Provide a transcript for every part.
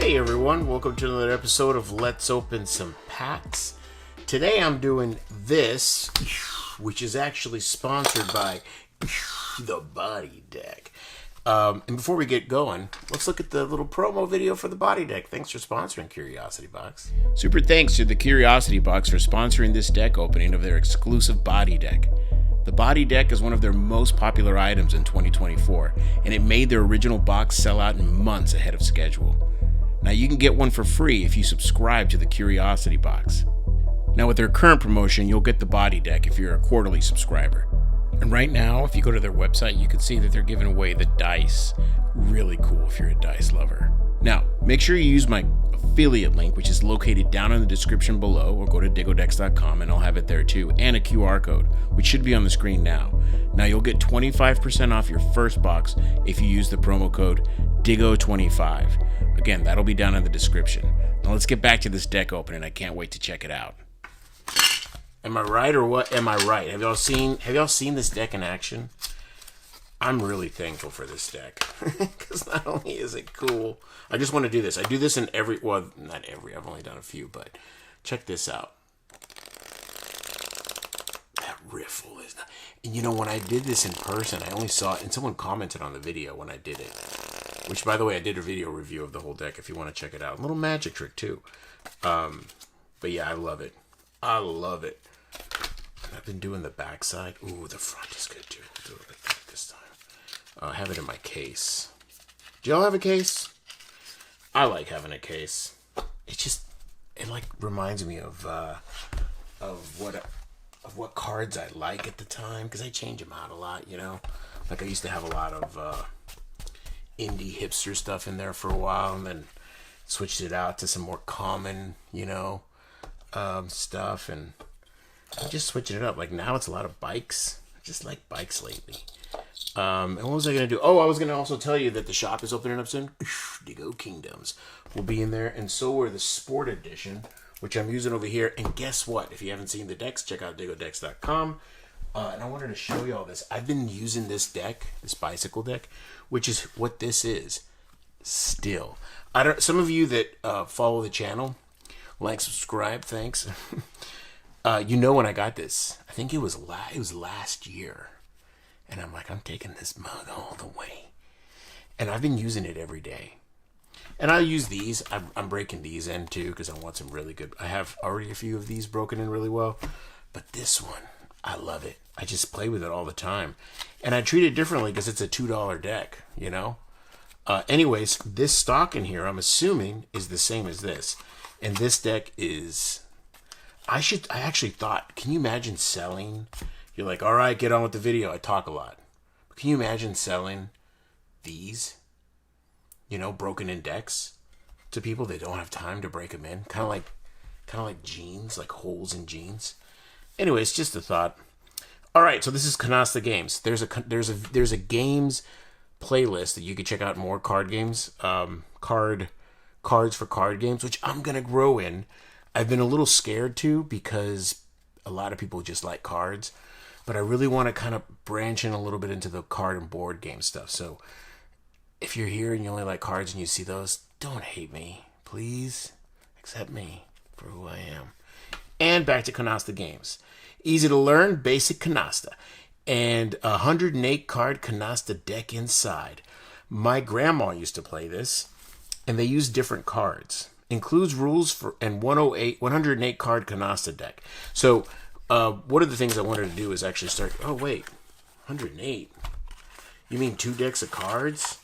Hey everyone, welcome to another episode of Let's Open Some Packs. Today I'm doing this, which is actually sponsored by the Body Deck. And before we get going, let's look at the little promo video for the Body Deck. Thanks for sponsoring Curiosity Box. Super thanks to the Curiosity Box for sponsoring this deck opening of their exclusive Body Deck. The Body Deck is one of their most popular items in 2024, and it made their original box sell out in months ahead of schedule. Now you can get one for free if you subscribe to the Curiosity Box. Now with their current promotion, you'll get the Body Deck if you're a quarterly subscriber. And right now, if you go to their website, you can see that they're giving away the dice. Really cool if you're a dice lover. Now, make sure you use my affiliate link, which is located down in the description below, or go to digodex.com and I'll have it there too, and a QR code, which should be on the screen now. Now you'll get 25% off your first box if you use the promo code DIGO25. Again, that'll be down in the description. Now let's get back to this deck opening. I can't wait to check it out. Am I right or what? Am I right? Have y'all seen this deck in action? I'm really thankful for this deck because not only is it cool, I just want to do this. I do this in not every, I've only done a few, but check this out. That riffle is not, and you know, when I did this in person, I only saw it, and someone commented on the video when I did it, which by the way, I did a video review of the whole deck if you want to check it out. A little magic trick too. But yeah, I love it. I love it. And I've been doing the backside. Ooh, the front is good too. I'll do it like that this time. I have it in my case. Do y'all have a case? I like having a case. It like reminds me of what cards I like at the time, because I change them out a lot, you know. Like I used to have a lot of indie hipster stuff in there for a while, and then switched it out to some more common, you know, stuff, and I just switching it up. Like now it's a lot of bikes. I just like bikes lately. And what was I going to do? Oh, I was going to also tell you that the shop is opening up soon. Digo Kingdoms will be in there, and so are the Sport Edition, which I'm using over here. And guess what? If you haven't seen the decks, check out digodex.com. And I wanted to show you all this. I've been using this deck, this bicycle deck, which is what this is. Still, some of you that follow the channel, like, subscribe, thanks. You know when I got this, I think it was last year. And I'm like, I'm taking this mug all the way. And I've been using it every day. And I use these. I'm breaking these in too because I want some really good. I have already a few of these broken in really well. But this one, I love it. I just play with it all the time. And I treat it differently because it's a $2 deck, you know. Anyways, this stock in here, I'm assuming, is the same as this. And this deck is... I actually thought, can you imagine selling... You're like, all right, get on with the video. I talk a lot. But can you imagine selling these, you know, broken in decks to people that don't have time to break them in? Kind of like jeans, like holes in jeans. Anyway, it's just a thought. All right, so this is Canasta Games. There's a games playlist that you can check out, more card games, cards for card games, which I'm gonna grow in. I've been a little scared too because a lot of people just like cards. But I really want to kind of branch in a little bit into the card and board game stuff. So if you're here and you only like cards and you see those, don't hate me. Please accept me for who I am. And back to Canasta Games. Easy to learn, basic Canasta. And a 108 card Canasta deck inside. My grandma used to play this, and they use different cards. Includes rules for and 108 card Canasta deck. So one of the things I wanted to do is actually start... Oh, wait. 108? You mean 2 decks of cards?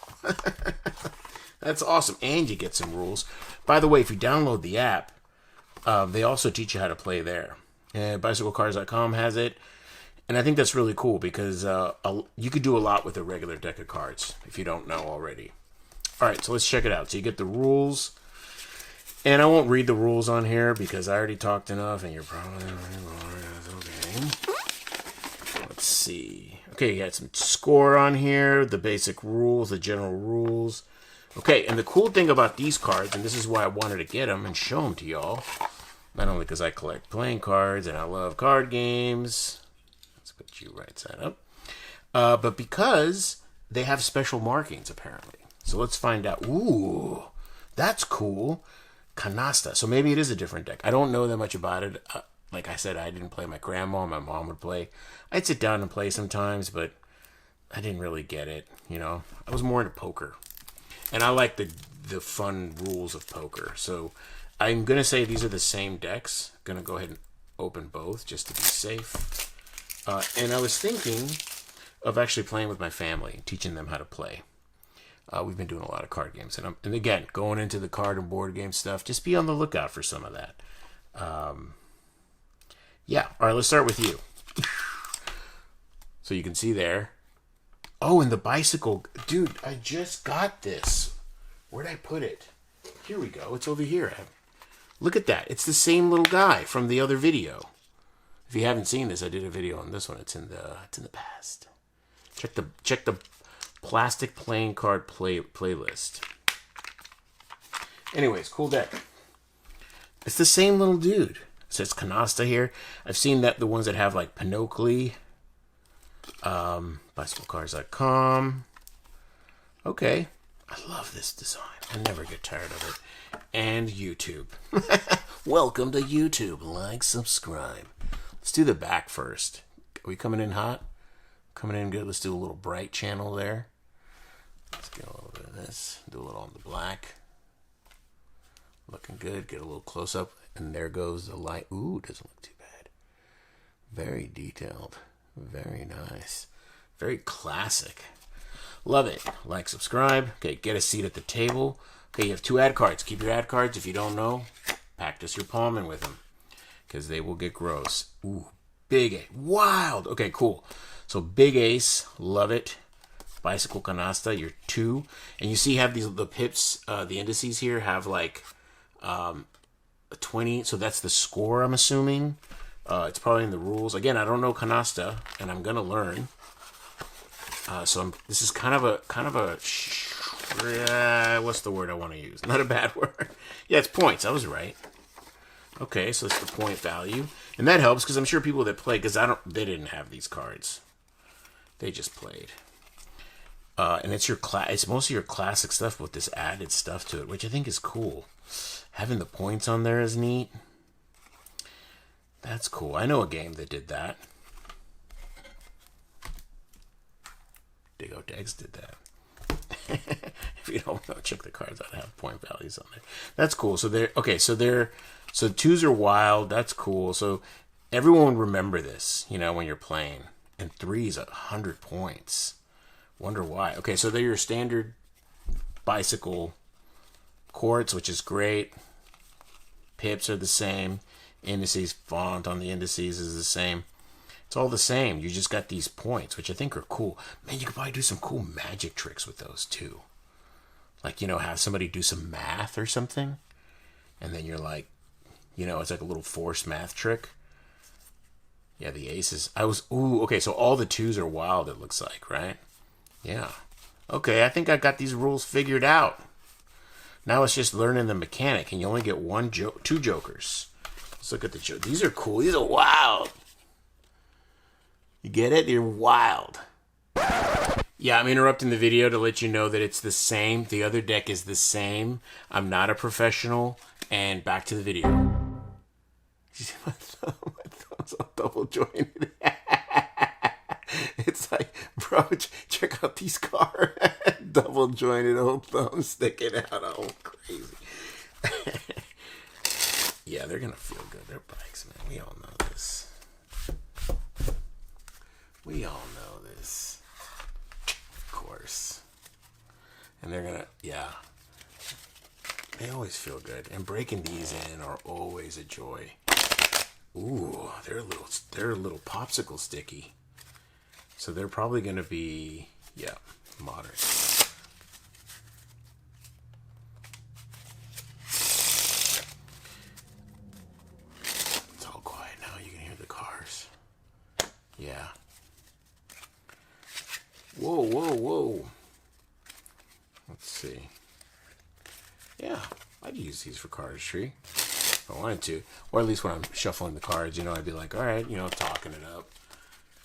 That's awesome. And you get some rules. By the way, if you download the app, they also teach you how to play there. BicycleCards.com has it. And I think that's really cool because you could do a lot with a regular deck of cards if you don't know already. All right, so let's check it out. So you get the rules. And I won't read the rules on here because I already talked enough and you're probably okay. Let's see. Okay, you got some score on here, the basic rules, the general rules. Okay, and the cool thing about these cards, and this is why I wanted to get them and show them to y'all, not only because I collect playing cards and I love card games. Let's put you right side up. But because they have special markings, apparently. So let's find out. Ooh. That's cool. Canasta. So maybe it is a different deck. I don't know that much about it. Like I said, I didn't play. My grandma, my mom would play. I'd sit down and play sometimes, but I didn't really get it. You know, I was more into poker, and I like the fun rules of poker. So I'm gonna say these are the same decks. Gonna go ahead and open both just to be safe. And I was thinking of actually playing with my family, teaching them how to play. We've been doing a lot of card games, and again, going into the card and board game stuff. Just be on the lookout for some of that. Yeah, all right. Let's start with you. So you can see there. Oh, and the bicycle, dude! I just got this. Where'd I put it? Here we go. It's over here. Look at that. It's the same little guy from the other video. If you haven't seen this, I did a video on this one. It's in the past. Check the plastic playing card playlist. Anyways, cool deck. It's the same little dude. It says Canasta here. I've seen that the ones that have like Pinocchio, bicyclecards.com. Okay. I love this design. I never get tired of it. And YouTube. Welcome to YouTube. Like, subscribe. Let's do the back first. Are we coming in hot? Coming in good. Let's do a little bright channel there. Let's get a little bit of this. Do a little on the black. Looking good. Get a little close up. And there goes the light. Ooh, doesn't look too bad. Very detailed. Very nice. Very classic. Love it. Like, subscribe. Okay, get a seat at the table. Okay, you have 2 ad cards. Keep your ad cards. If you don't know, practice your palming with them, because they will get gross. Ooh, big ace. Wild. Okay, cool. So big ace. Love it. Bicycle canasta. You're 2. And you see you have the pips, the indices here have like a 20. So that's the score, I'm assuming. It's probably in the rules. Again, I don't know canasta, and I'm going to learn. So this is kind of a what's the word I want to use? Not a bad word. Yeah, it's points. I was right. Okay, so it's the point value, and that helps because I'm sure people that play, because they didn't have these cards. They just played. And it's it's most of your classic stuff with this added stuff to it, which I think is cool. Having the points on there is neat. That's cool. I know a game that did that. Digo Dex did that. If you don't know, check the cards out. I have point values on there. That's cool. So so 2s are wild. That's cool. So everyone would remember this, when you're playing. And 3's 100 points. Wonder why. Okay, so they're your standard bicycle quartz, which is great. Pips are the same. Indices, font on the indices is the same. It's all the same. You just got these points, which I think are cool. Man, you could probably do some cool magic tricks with those too. Like, have somebody do some math or something. And then you're like, it's like a little forced math trick. Yeah, the aces. Okay, so all the 2s are wild, it looks like, right? Yeah. Okay, I think I got these rules figured out. Now it's just learning the mechanic, and you only get 2 jokers. Let's look at the joke. These are cool. These are wild. You get it? They're wild. Yeah, I'm interrupting the video to let you know that it's the same. The other deck is the same. I'm not a professional. And back to the video. You see my thumb? My thumb's all double jointed. It's like, bro, check out these cards. Double jointed old thumb sticking out all crazy. Yeah, they're going to feel good. They're bikes, man. We all know this. We all know this. Of course. And they're going to, yeah. They always feel good. And breaking these in are always a joy. Ooh, they're a little popsicle sticky. So they're probably going to be, yeah, modern. It's all quiet now. You can hear the cars. Yeah. Whoa, whoa, whoa. Let's see. Yeah, I'd use these for cardistry if I wanted to. Or at least when I'm shuffling the cards, I'd be like, all right, talking it up.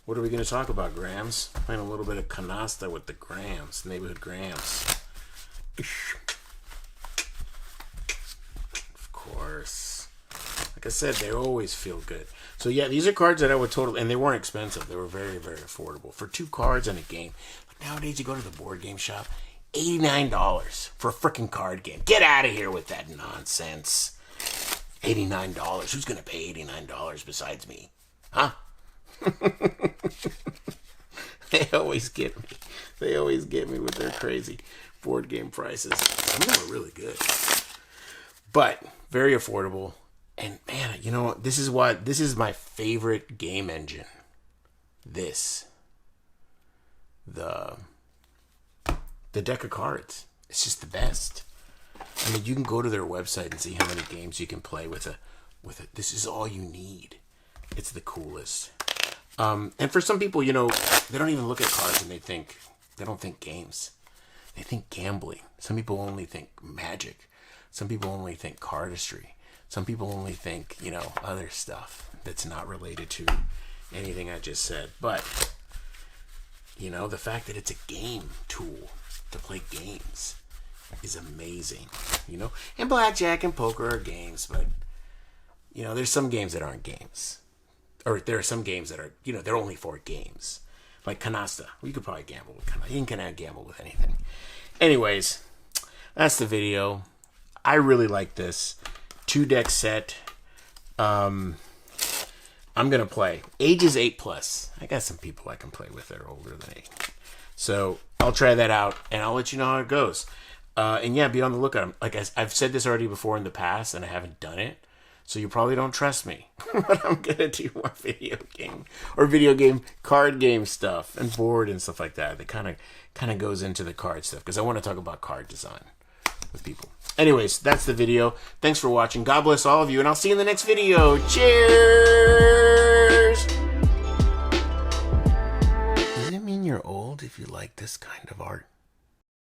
What are we going to talk about, Grams? Playing a little bit of canasta with the Grams, neighborhood Grams. course. Like I said, they always feel good. So yeah, these are cards that I would totally, and they weren't expensive. They were very, very affordable for 2 cards and a game. Like nowadays, you go to the board game shop, $89 for a freaking card game. Get out of here with that nonsense. $89. Who's gonna pay $89 besides me? Huh? They always get me. They always get me with their crazy board game prices. Some of them are really good, but very affordable. And man, you know, this is my favorite game engine. The deck of cards. It's just the best. I mean, you can go to their website and see how many games you can play with it. This is all you need. It's the coolest. And for some people, you know, they don't even look at cards and they don't think games. They think gambling. Some people only think magic. Some people only think cardistry. Some people only think, you know, other stuff that's not related to anything I just said. But, you know, the fact that it's a game tool to play games is amazing, you know. And blackjack and poker are games, but, you know, there's some games that aren't games. Or there are some games that are, you know, they're only for games. Like Canasta. You could probably gamble with Canasta. You can gamble with anything. Anyways, that's the video. I really like this 2-deck set. I'm going to play. Age is 8+. I got some people I can play with that are older than 8. So I'll try that out, and I'll let you know how it goes. And yeah, be on the lookout. Like I've said this already before in the past, and I haven't done it. So you probably don't trust me. But I'm going to do more video game card game stuff and board and stuff like that. That kind of goes into the card stuff because I want to talk about card design with people. Anyways, that's the video. Thanks for watching. God bless all of you, and I'll see you in the next video. Cheers! Does it mean you're old if you like this kind of art?